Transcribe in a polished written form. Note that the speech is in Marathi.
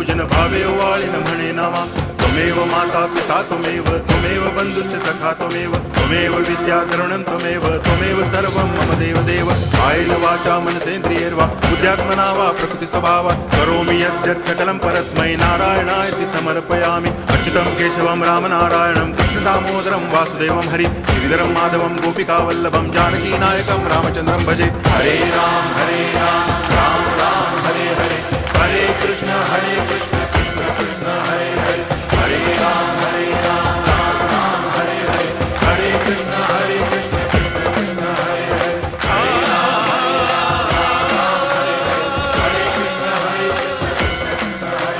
पूजन भावे वाळिन म्हणे नामा त्वमेव माता पिता त्वमेव बंधुश्च सखा त्वमेव विद्या तरुणं त्वमेव सर्वं मम देव कायेन वाचा मनसेन्द्रियैर्वा बुद्ध्यात्मना वा प्रकृति स्वभावात् करोमि यद्यत् सकलं परस्मै नारायणायति समर्पयामि अच्युतं केशवं रामनारायणं कृष्णदामोदरं वासुदेवं हरि गिरिधरं माधवं गोपिकावल्लभं जानकीनायकं रामचन्द्रं भजे हरे राम राम राम हरे हरे हरे कृष्ण